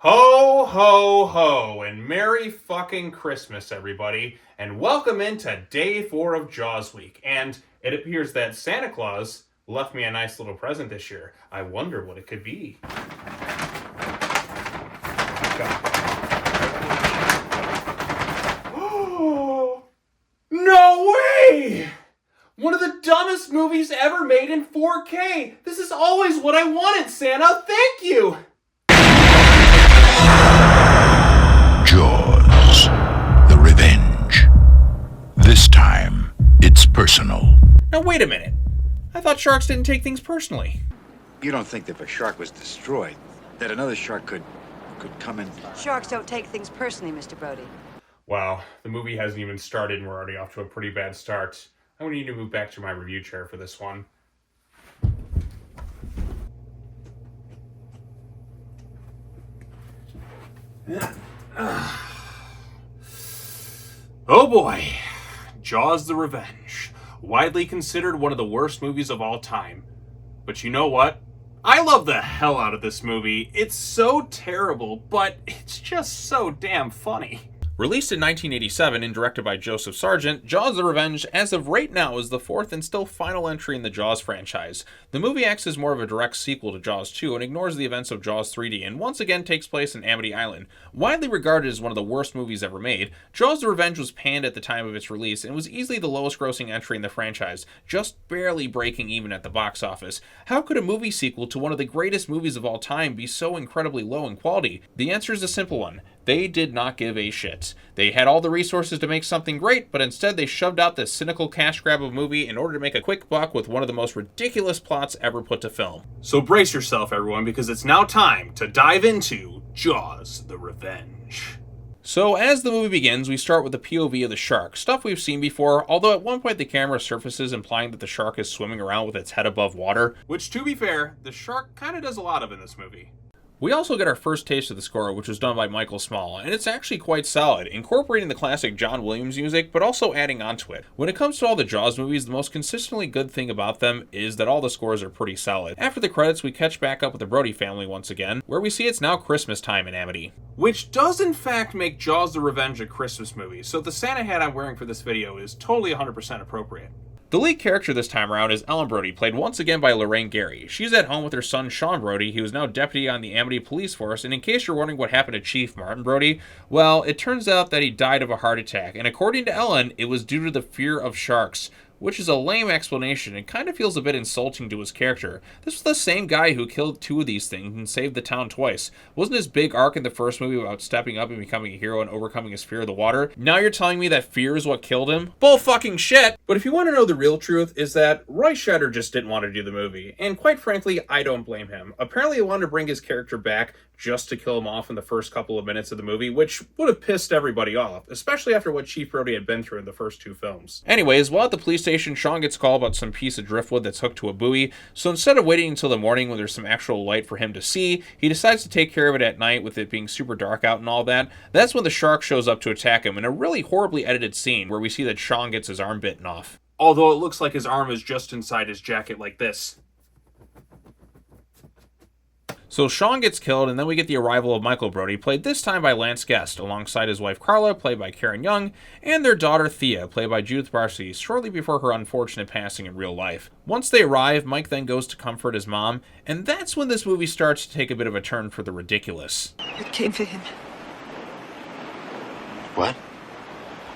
Ho, ho, ho, and Merry fucking Christmas, everybody, and welcome into Day 4 of Jaws Week. And it appears that Santa Claus left me a nice little present this year. I wonder what it could be. Oh, no way! One of the dumbest movies ever made in 4K! This is always what I wanted, Santa! Thank you! Jaws, the Revenge. This time, it's personal. Now wait a minute. I thought sharks didn't take things personally. You don't think that if a shark was destroyed, that another shark could come in? Sharks don't take things personally, Mr. Brody. Wow, the movie hasn't even started and we're already off to a pretty bad start. I'm going to need to move back to my review chair for this one. Oh boy, Jaws the Revenge. Widely considered one of the worst movies of all time. But you know what? I love the hell out of this movie. It's so terrible, but it's just so damn funny. Released in 1987 and directed by Joseph Sargent, Jaws the Revenge, as of right now, is the fourth and still final entry in the Jaws franchise. The movie acts as more of a direct sequel to Jaws 2 and ignores the events of Jaws 3D and once again takes place in Amity Island. Widely regarded as one of the worst movies ever made, Jaws the Revenge was panned at the time of its release and was easily the lowest grossing entry in the franchise, just barely breaking even at the box office. How could a movie sequel to one of the greatest movies of all time be so incredibly low in quality? The answer is a simple one. They did not give a shit. They had all the resources to make something great, but instead they shoved out this cynical cash grab of a movie in order to make a quick buck with one of the most ridiculous plots ever put to film. So brace yourself, everyone, because it's now time to dive into Jaws the Revenge. So as the movie begins, we start with the POV of the shark, stuff we've seen before, although at one point the camera surfaces implying that the shark is swimming around with its head above water, which, to be fair, the shark kind of does a lot of in this movie. We also get our first taste of the score, which was done by Michael Small, and it's actually quite solid, incorporating the classic John Williams music, but also adding onto it. When it comes to all the Jaws movies, the most consistently good thing about them is that all the scores are pretty solid. After the credits, we catch back up with the Brody family once again, where we see it's now Christmas time in Amity. Which does in fact make Jaws the Revenge a Christmas movie, so the Santa hat I'm wearing for this video is totally 100% appropriate. The lead character this time around is Ellen Brody, played once again by Lorraine Gary. She's at home with her son Sean Brody, who is now deputy on the Amity Police Force, and in case you're wondering what happened to Chief Martin Brody, well, it turns out that he died of a heart attack, and according to Ellen, it was due to the fear of sharks. Which is a lame explanation and kind of feels a bit insulting to his character. This was the same guy who killed two of these things and saved the town twice. Wasn't his big arc in the first movie about stepping up and becoming a hero and overcoming his fear of the water? Now you're telling me that fear is what killed him? Bull fucking shit! But if you want to know the real truth, is that Roy Scheider just didn't want to do the movie. And quite frankly, I don't blame him. Apparently he wanted to bring his character back just to kill him off in the first couple of minutes of the movie, which would have pissed everybody off, especially after what Chief Brody had been through in the first two films. Anyways, while at the police station, Sean gets called about some piece of driftwood that's hooked to a buoy, so instead of waiting until the morning when there's some actual light for him to see, he decides to take care of it at night with it being super dark out and all that. That's when the shark shows up to attack him in a really horribly edited scene where we see that Sean gets his arm bitten off. Although it looks like his arm is just inside his jacket like this. So Sean gets killed, and then we get the arrival of Michael Brody, played this time by Lance Guest, alongside his wife Carla, played by Karen Young, and their daughter Thea, played by Judith Barcy, shortly before her unfortunate passing in real life. Once they arrive, Mike then goes to comfort his mom, and that's when this movie starts to take a bit of a turn for the ridiculous. It came for him. What?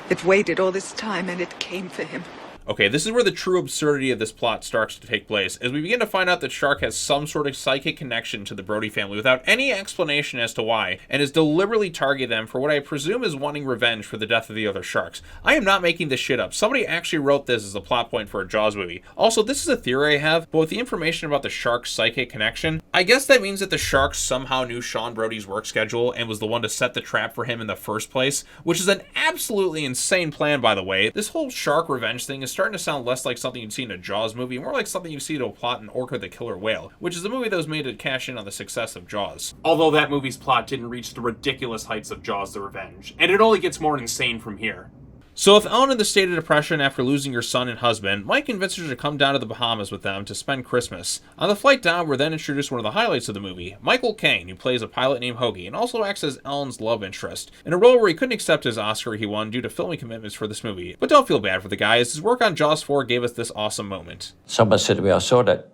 It waited all this time, and it came for him. Okay, this is where the true absurdity of this plot starts to take place, as we begin to find out that Shark has some sort of psychic connection to the Brody family without any explanation as to why, and has deliberately targeted them for what I presume is wanting revenge for the death of the other sharks. I am not making this shit up. Somebody actually wrote this as a plot point for a Jaws movie. Also, this is a theory I have, but with the information about the Shark's psychic connection, I guess that means that the Shark somehow knew Sean Brody's work schedule and was the one to set the trap for him in the first place, which is an absolutely insane plan, by the way. This whole shark revenge thing is starting to sound less like something you'd see in a Jaws movie, more like something you see to a plot in Orca the Killer Whale, which is a movie that was made to cash in on the success of Jaws. Although that movie's plot didn't reach the ridiculous heights of Jaws the Revenge, and it only gets more insane from here. So with Ellen in the state of depression after losing her son and husband, Mike convinces her to come down to the Bahamas with them to spend Christmas. On the flight down, we're then introduced to one of the highlights of the movie, Michael Caine, who plays a pilot named Hoagie and also acts as Ellen's love interest, in a role where he couldn't accept his Oscar he won due to filming commitments for this movie. But don't feel bad for the guy, as his work on Jaws 4 gave us this awesome moment. Someone said to me, I saw that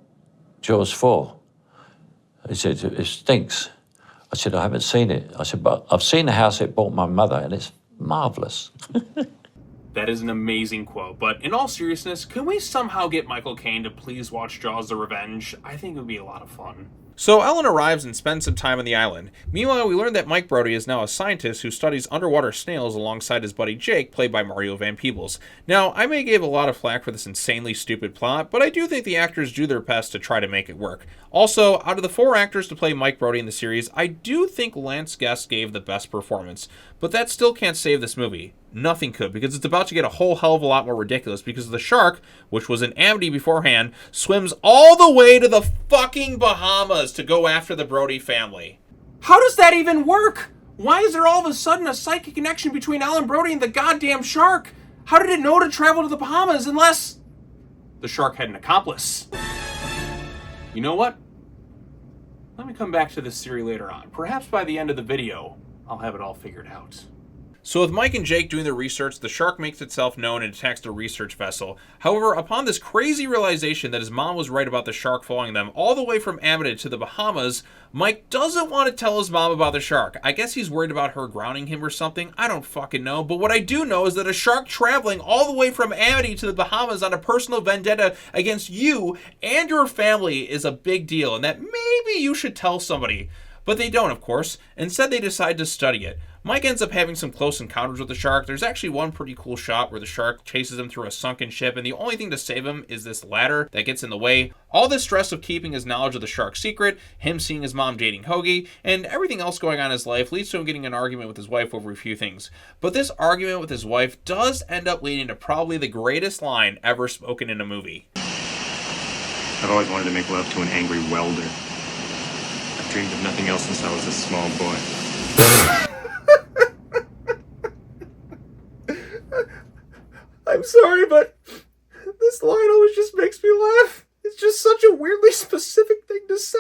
Jaws 4. He said, it stinks. I said, I haven't seen it. I said, but I've seen the house it bought my mother, and it's marvellous. That is an amazing quote, but in all seriousness, can we somehow get Michael Caine to please watch Jaws the Revenge? I think it would be a lot of fun. So Ellen arrives and spends some time on the island. Meanwhile, we learn that Mike Brody is now a scientist who studies underwater snails alongside his buddy Jake, played by Mario Van Peebles. Now, I may give a lot of flack for this insanely stupid plot, but I do think the actors do their best to try to make it work. Also, out of the 4 actors to play Mike Brody in the series, I do think Lance Guest gave the best performance, but that still can't save this movie. Nothing could, because it's about to get a whole hell of a lot more ridiculous because the shark, which was in Amity beforehand, swims all the way to the fucking Bahamas to go after the Brody family. How does that even work? Why is there all of a sudden a psychic connection between Ellen Brody and the goddamn shark? How did it know to travel to the Bahamas unless the shark had an accomplice? You know what? Let me come back to this theory later on. Perhaps by the end of the video, I'll have it all figured out. So with Mike and Jake doing their research, the shark makes itself known and attacks the research vessel. However, upon this crazy realization that his mom was right about the shark following them all the way from Amity to the Bahamas, Mike doesn't want to tell his mom about the shark. I guess he's worried about her grounding him or something. I don't fucking know. But what I do know is that a shark traveling all the way from Amity to the Bahamas on a personal vendetta against you and your family is a big deal, and that maybe you should tell somebody. But they don't, of course. Instead, they decide to study it. Mike ends up having some close encounters with the shark. There's actually one pretty cool shot where the shark chases him through a sunken ship, and the only thing to save him is this ladder that gets in the way. All this stress of keeping his knowledge of the shark's secret, him seeing his mom dating Hoagie, and everything else going on in his life leads to him getting an argument with his wife over a few things. But this argument with his wife does end up leading to probably the greatest line ever spoken in a movie. I've always wanted to make love to an angry welder. I've dreamed of nothing else since I was a small boy. I'm sorry, but this line always just makes me laugh. It's just such a weirdly specific thing to say.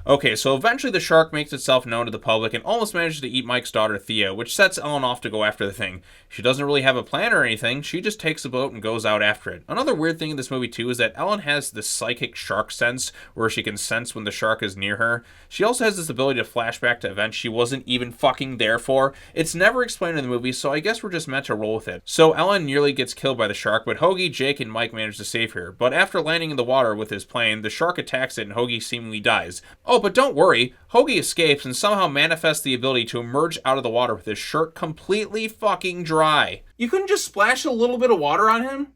Okay, so eventually the shark makes itself known to the public and almost manages to eat Mike's daughter Thea, which sets Ellen off to go after the thing. She doesn't really have a plan or anything, she just takes a boat and goes out after it. Another weird thing in this movie too is that Ellen has this psychic shark sense, where she can sense when the shark is near her. She also has this ability to flash back to events she wasn't even fucking there for. It's never explained in the movie, so I guess we're just meant to roll with it. So Ellen nearly gets killed by the shark, but Hoagie, Jake, and Mike manage to save her. But after landing in the water with his plane, the shark attacks it and Hoagie seemingly dies. Oh, but don't worry, Hoagie escapes and somehow manifests the ability to emerge out of the water with his shirt completely fucking dry. You couldn't just splash a little bit of water on him?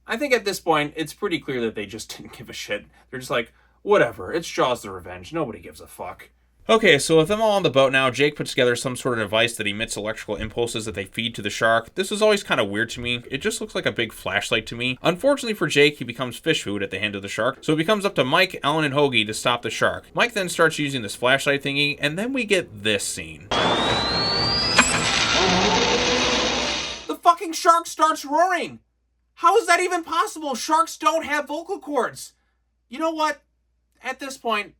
I think at this point, it's pretty clear that they just didn't give a shit. They're just like, whatever, it's Jaws the Revenge, nobody gives a fuck. Okay, so with them all on the boat now, Jake puts together some sort of device that emits electrical impulses that they feed to the shark. This is always kind of weird to me. It just looks like a big flashlight to me. Unfortunately for Jake, he becomes fish food at the hand of the shark, so it becomes up to Mike, Ellen, and Hoagie to stop the shark. Mike then starts using this flashlight thingy, and then we get this scene. The fucking shark starts roaring! How is that even possible? Sharks don't have vocal cords! You know what? At this point,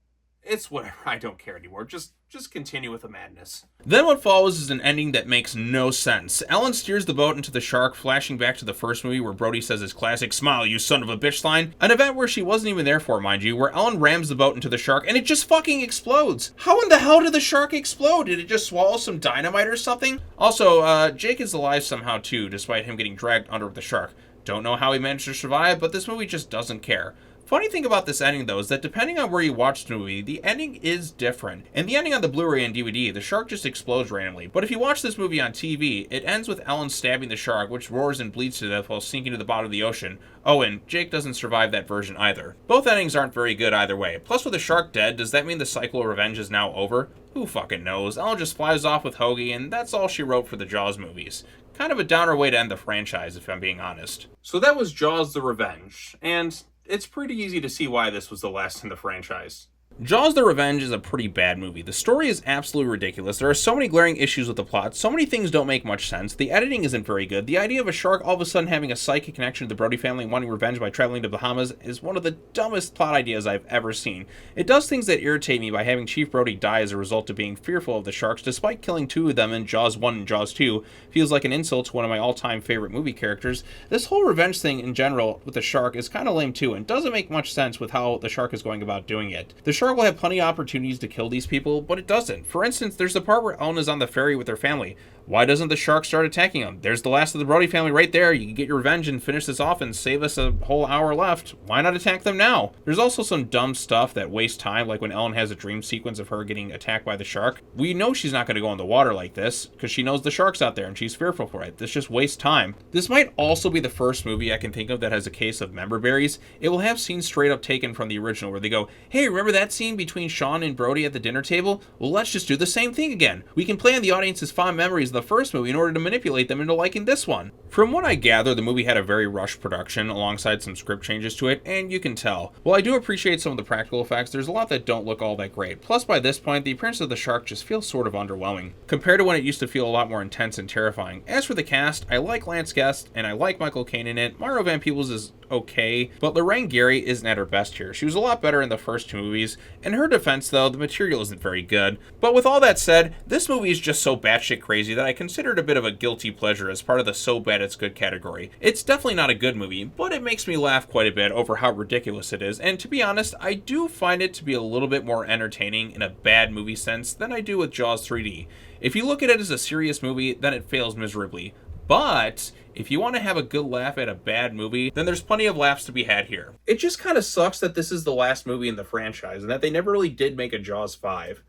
it's whatever. I don't care anymore. Just continue with the madness. Then what follows is an ending that makes no sense. Ellen steers the boat into the shark, flashing back to the first movie where Brody says his classic "smile, you son of a bitch" line. An event where she wasn't even there for, mind you, where Ellen rams the boat into the shark and it just fucking explodes. How in the hell did the shark explode? Did it just swallow some dynamite or something? Also, Jake is alive somehow too, despite him getting dragged under with the shark. Don't know how he managed to survive, but this movie just doesn't care. Funny thing about this ending, though, is that depending on where you watch the movie, the ending is different. In the ending on the Blu-ray and DVD, the shark just explodes randomly. But if you watch this movie on TV, it ends with Ellen stabbing the shark, which roars and bleeds to death while sinking to the bottom of the ocean. Oh, and Jake doesn't survive that version either. Both endings aren't very good either way. Plus, with the shark dead, does that mean the cycle of revenge is now over? Who fucking knows? Ellen just flies off with Hoagie, and that's all she wrote for the Jaws movies. Kind of a downer way to end the franchise, if I'm being honest. So that was Jaws the Revenge, and it's pretty easy to see why this was the last in the franchise. Jaws the Revenge is a pretty bad movie. The story is absolutely ridiculous. There are so many glaring issues with the plot. So many things don't make much sense. The editing isn't very good. The idea of a shark all of a sudden having a psychic connection to the Brody family and wanting revenge by traveling to Bahamas is one of the dumbest plot ideas I've ever seen. It does things that irritate me by having Chief Brody die as a result of being fearful of the sharks, despite killing 2 of them in Jaws 1 and Jaws 2. Feels like an insult to one of my all-time favorite movie characters. This whole revenge thing in general with the shark is kind of lame too, and doesn't make much sense with how the shark is going about doing it. The shark will have plenty of opportunities to kill these people, but it doesn't. For instance, there's the part where Ellen is on the ferry with her family. Why doesn't the shark start attacking them? There's the last of the Brody family right there. You can get your revenge and finish this off and save us a whole hour left. Why not attack them now? There's also some dumb stuff that wastes time, like when Ellen has a dream sequence of her getting attacked by the shark. We know she's not going to go in the water like this, because she knows the shark's out there and she's fearful for it. This just wastes time. This might also be the first movie I can think of that has a case of member berries. It will have scenes straight up taken from the original where they go, hey, remember that scene between Sean and Brody at the dinner table? Well, let's just do the same thing again. We can play on the audience's fond memories of the first movie in order to manipulate them into liking this one. From what I gather, the movie had a very rushed production alongside some script changes to it, and you can tell. While I do appreciate some of the practical effects, there's a lot that don't look all that great. Plus, by this point, the appearance of the shark just feels sort of underwhelming, compared to when it used to feel a lot more intense and terrifying. As for the cast, I like Lance Guest, and I like Michael Caine in it. Mario Van Peebles is okay, but Lorraine Gary isn't at her best here. She was a lot better in the first 2 movies. In her defense, though, the material isn't very good. But with all that said, this movie is just so batshit crazy that I consider it a bit of a guilty pleasure as part of the so bad it's good category. It's definitely not a good movie, but it makes me laugh quite a bit over how ridiculous it is, and to be honest, I do find it to be a little bit more entertaining in a bad movie sense than I do with Jaws 3D. If you look at it as a serious movie, then it fails miserably. But if you want to have a good laugh at a bad movie, then there's plenty of laughs to be had here. It just kind of sucks that this is the last movie in the franchise and that they never really did make a Jaws 5.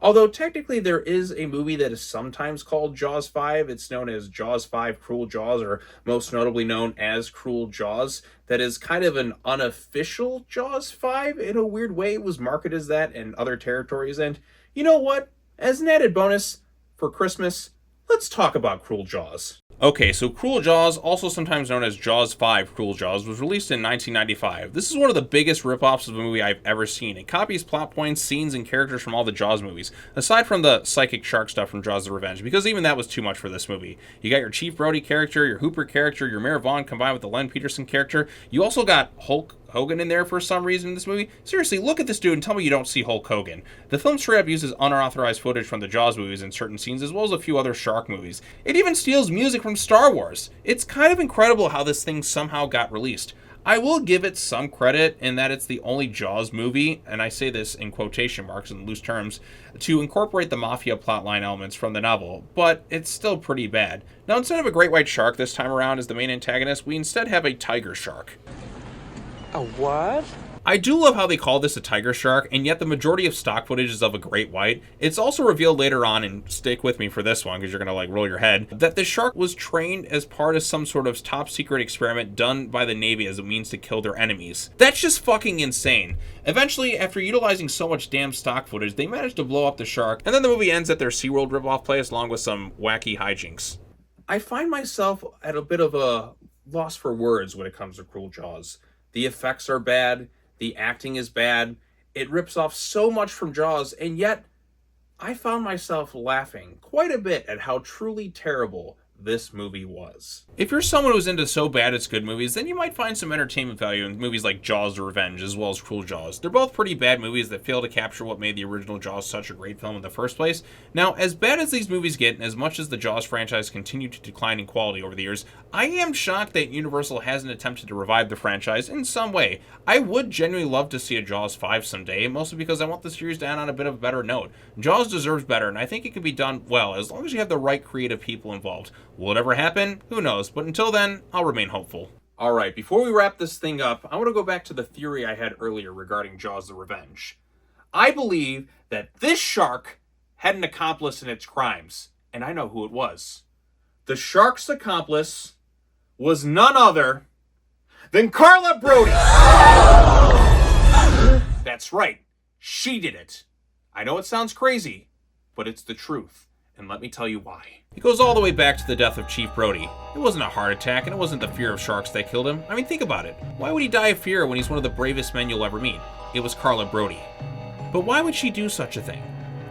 Although technically there is a movie that is sometimes called Jaws 5. It's known as Jaws 5 Cruel Jaws, or most notably known as Cruel Jaws. That is kind of an unofficial Jaws 5. In a weird way, it was marketed as that in other territories. And you know what? As an added bonus for Christmas, let's talk about Cruel Jaws. Okay, so Cruel Jaws, also sometimes known as Jaws 5 Cruel Jaws, was released in 1995. This is one of the biggest rip-offs of a movie I've ever seen. It copies plot points, scenes, and characters from all the Jaws movies, aside from the psychic shark stuff from Jaws the Revenge, because even that was too much for this movie. You got your Chief Brody character, your Hooper character, your Mayor Vaughn combined with the Len Peterson character. You also got Hulk Hogan in there for some reason in this movie. Seriously, look at this dude and tell me you don't see Hulk Hogan. The film straight up uses unauthorized footage from the Jaws movies in certain scenes, as well as a few other shark movies. It even steals music from Star Wars. It's kind of incredible how this thing somehow got released. I will give it some credit in that it's the only Jaws movie, and I say this in quotation marks in loose terms, to incorporate the mafia plotline elements from the novel, but it's still pretty bad. Now, instead of a great white shark this time around as the main antagonist, we instead have a tiger shark. A what? I do love how they call this a tiger shark, and yet the majority of stock footage is of a great white. It's also revealed later on, and stick with me for this one because you're going to roll your head, that the shark was trained as part of some sort of top secret experiment done by the Navy as a means to kill their enemies. That's just fucking insane. Eventually, after utilizing so much damn stock footage, they managed to blow up the shark, and then the movie ends at their SeaWorld ripoff place along with some wacky hijinks. I find myself at a bit of a loss for words when it comes to Cruel Jaws. The effects are bad. The acting is bad. It rips off so much from Jaws, and yet I found myself laughing quite a bit at how truly terrible this movie was. If you're someone who's into so bad it's good movies, then you might find some entertainment value in movies like Jaws the Revenge as well as Cruel Jaws. They're both pretty bad movies that fail to capture what made the original Jaws such a great film in the first place. Now, as bad as these movies get, and as much as the Jaws franchise continued to decline in quality over the years, I am shocked that Universal hasn't attempted to revive the franchise in some way. I would genuinely love to see a Jaws 5 someday, mostly because I want the series to end on a bit of a better note. Jaws deserves better, and I think it can be done well, as long as you have the right creative people involved. Will it ever happen? Who knows, but until then, I'll remain hopeful. Alright, before we wrap this thing up, I want to go back to the theory I had earlier regarding Jaws the Revenge. I believe that this shark had an accomplice in its crimes, and I know who it was. The shark's accomplice was none other than Carla Brody! That's right, she did it. I know it sounds crazy, but it's the truth. And let me tell you why. It goes all the way back to the death of Chief Brody. It wasn't a heart attack, and it wasn't the fear of sharks that killed him. I mean, think about it. Why would he die of fear when he's one of the bravest men you'll ever meet? It was Carla Brody. But why would she do such a thing?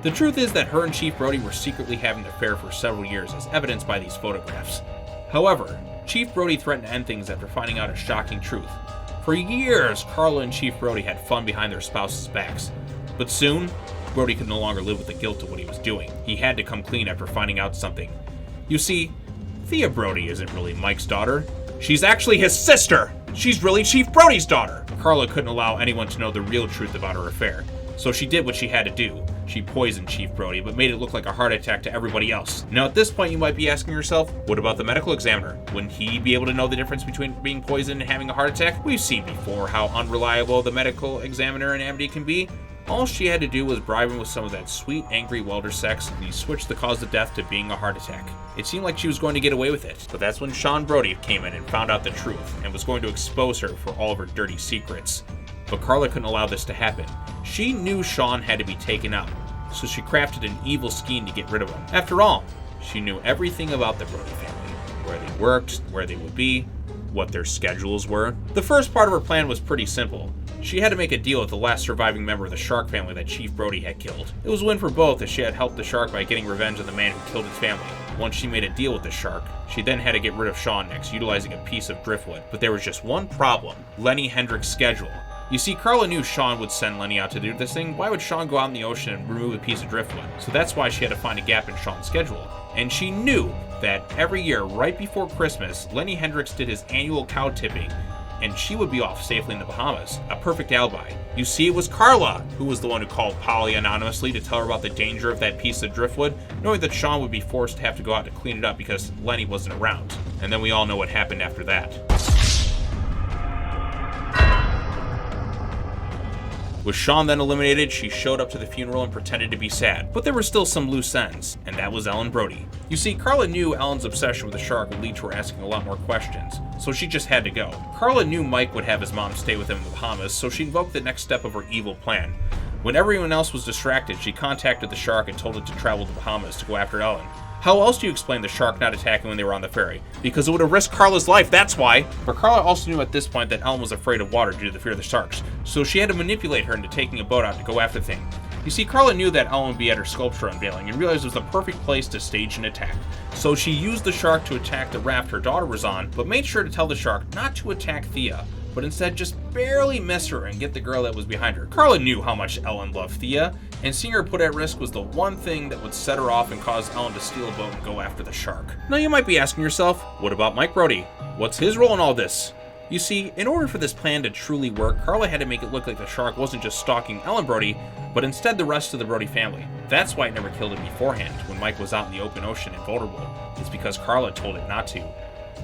The truth is that her and Chief Brody were secretly having an affair for several years, as evidenced by these photographs. However, Chief Brody threatened to end things after finding out a shocking truth. For years, Carla and Chief Brody had fun behind their spouses' backs. But soon, Brody could no longer live with the guilt of what he was doing. He had to come clean after finding out something. You see, Thea Brody isn't really Mike's daughter. She's actually his sister! She's really Chief Brody's daughter! Carla couldn't allow anyone to know the real truth about her affair, so she did what she had to do. She poisoned Chief Brody, but made it look like a heart attack to everybody else. Now at this point you might be asking yourself, what about the medical examiner? Wouldn't he be able to know the difference between being poisoned and having a heart attack? We've seen before how unreliable the medical examiner in Amity can be. All she had to do was bribe him with some of that sweet, angry welder sex, and he switched the cause of death to being a heart attack. It seemed like she was going to get away with it, but that's when Sean Brody came in and found out the truth, and was going to expose her for all of her dirty secrets. But Carla couldn't allow this to happen. She knew Sean had to be taken out, so she crafted an evil scheme to get rid of him. After all, she knew everything about the Brody family, where they worked, where they would be, what their schedules were. The first part of her plan was pretty simple. She had to make a deal with the last surviving member of the Shark family that Chief Brody had killed. It was a win for both, as she had helped the Shark by getting revenge on the man who killed his family. Once she made a deal with the Shark, she then had to get rid of Sean next, utilizing a piece of driftwood. But there was just one problem: Lenny Hendricks' schedule. You see, Carla knew Sean would send Lenny out to do this thing. Why would Sean go out in the ocean and remove a piece of driftwood? So that's why she had to find a gap in Sean's schedule. And she knew that every year, right before Christmas, Lenny Hendricks did his annual cow tipping, and she would be off safely in the Bahamas. A perfect alibi. You see, it was Carla who was the one who called Polly anonymously to tell her about the danger of that piece of driftwood, knowing that Sean would be forced to have to go out to clean it up because Lenny wasn't around. And then we all know what happened after that. With Sean then eliminated, she showed up to the funeral and pretended to be sad, but there were still some loose ends, and that was Ellen Brody. You see, Carla knew Ellen's obsession with the Shark would lead to her asking a lot more questions, so she just had to go. Carla knew Mike would have his mom stay with him in the Bahamas, so she invoked the next step of her evil plan. When everyone else was distracted, she contacted the Shark and told it to travel to the Bahamas to go after Ellen. How else do you explain the Shark not attacking when they were on the ferry? Because it would have risked Carla's life, that's why! But Carla also knew at this point that Ellen was afraid of water due to the fear of the sharks, so she had to manipulate her into taking a boat out to go after the thing. You see, Carla knew that Ellen would be at her sculpture unveiling and realized it was the perfect place to stage an attack. So she used the Shark to attack the raft her daughter was on, but made sure to tell the Shark not to attack Thea, but instead just barely miss her and get the girl that was behind her. Carla knew how much Ellen loved Thea, and seeing her put at risk was the one thing that would set her off and cause Ellen to steal a boat and go after the Shark. Now you might be asking yourself, what about Mike Brody? What's his role in all this? You see, in order for this plan to truly work, Carla had to make it look like the Shark wasn't just stalking Ellen Brody, but instead the rest of the Brody family. That's why it never killed him beforehand, when Mike was out in the open ocean and vulnerable. It's because Carla told it not to.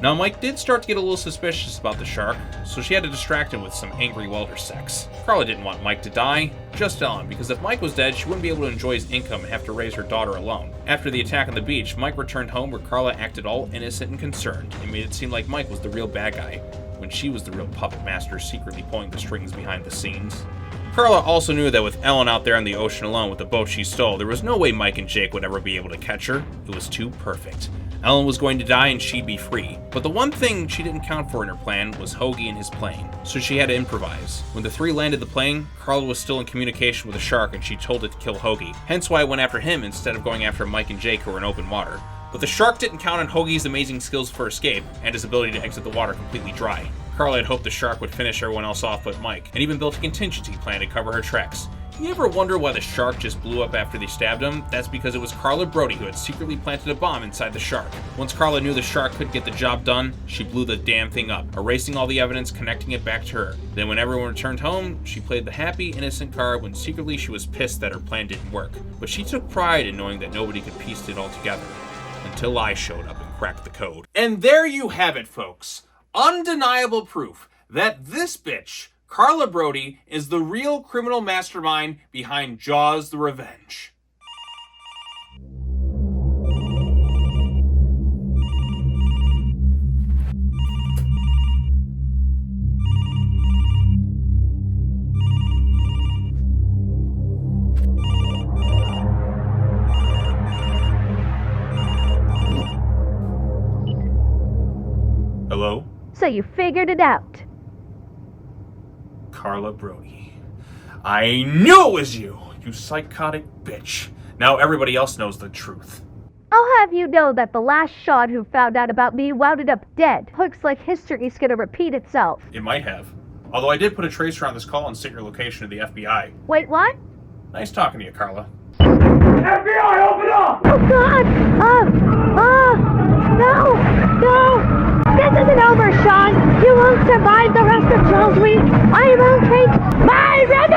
Now Mike did start to get a little suspicious about the Shark, so she had to distract him with some angry welder sex. Carla didn't want Mike to die, just Ellen, because if Mike was dead, she wouldn't be able to enjoy his income and have to raise her daughter alone. After the attack on the beach, Mike returned home where Carla acted all innocent and concerned, and made it seem like Mike was the real bad guy, when she was the real puppet master secretly pulling the strings behind the scenes. Carla also knew that with Ellen out there in the ocean alone with the boat she stole, there was no way Mike and Jake would ever be able to catch her. It was too perfect. Ellen was going to die and she'd be free. But the one thing she didn't count for in her plan was Hoagie and his plane, so she had to improvise. When the three landed the plane, Carla was still in communication with the Shark and she told it to kill Hoagie, hence why it went after him instead of going after Mike and Jake who were in open water. But the Shark didn't count on Hoagie's amazing skills for escape and his ability to exit the water completely dry. Carla had hoped the Shark would finish everyone else off but Mike, and even built a contingency plan to cover her tracks. You ever wonder why the Shark just blew up after they stabbed him? That's because it was Carla Brody who had secretly planted a bomb inside the Shark. Once Carla knew the Shark couldn't get the job done, she blew the damn thing up, erasing all the evidence, connecting it back to her. Then when everyone returned home, she played the happy, innocent card when secretly she was pissed that her plan didn't work. But she took pride in knowing that nobody could piece it all together. Until I showed up and cracked the code. And there you have it, folks. Undeniable proof that this bitch, Carla Brody, is the real criminal mastermind behind Jaws the Revenge. Hello? So you figured it out. Carla Brody. I knew it was you! You psychotic bitch. Now everybody else knows the truth. I'll have you know that the last shot who found out about me wound up dead. Looks like history's gonna repeat itself. It might have. Although I did put a tracer on this call and sent your location to the FBI. Wait, what? Nice talking to you, Carla. FBI, open up! Oh, God! No! This isn't over, Sean! You won't survive the rest of Joe's week! I will take my revenge!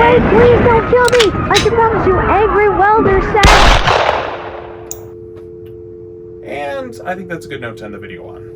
Wait, please don't kill me! I can promise you, angry welder said... And I think that's a good note to end the video on.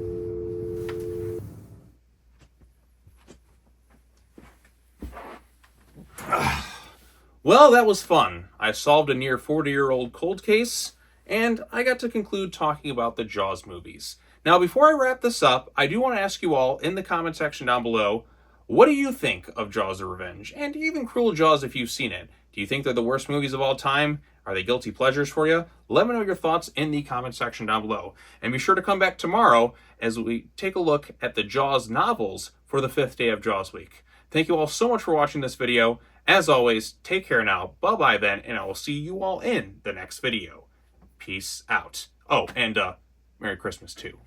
Well, that was fun. I solved a near 40-year-old cold case, and I got to conclude talking about the Jaws movies. Now, before I wrap this up, I do want to ask you all in the comment section down below, what do you think of Jaws the Revenge? And even Cruel Jaws if you've seen it. Do you think they're the worst movies of all time? Are they guilty pleasures for you? Let me know your thoughts in the comment section down below. And be sure to come back tomorrow as we take a look at the Jaws novels for the 5th day of Jaws week. Thank you all so much for watching this video. As always, take care now. Bye-bye then, and I will see you all in the next video. Peace out. Oh, and Merry Christmas too.